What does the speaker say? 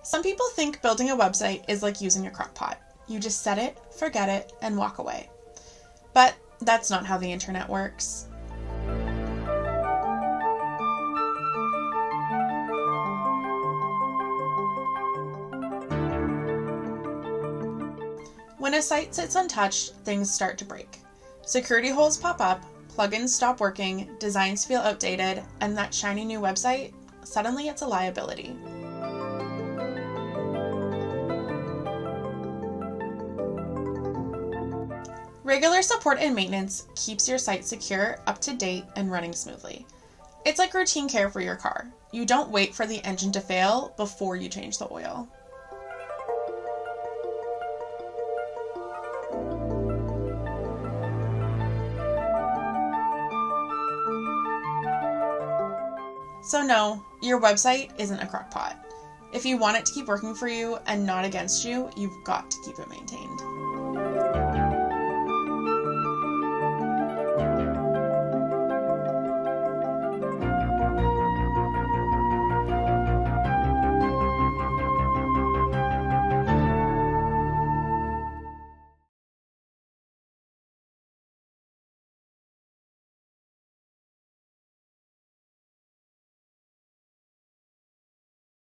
Some people think building a website is like using a crock pot. You just set it, forget it, and walk away. But that's not how the internet works. When a site sits untouched, things start to break. Security holes pop up, plugins stop working, designs feel outdated, and that shiny new website, suddenly it's a liability. Regular support and maintenance keeps your site secure, up to date, and running smoothly. It's like routine care for your car. You don't wait for the engine to fail before you change the oil. So no, your website isn't a crock pot. If you want it to keep working for you and not against you, you've got to keep it maintained.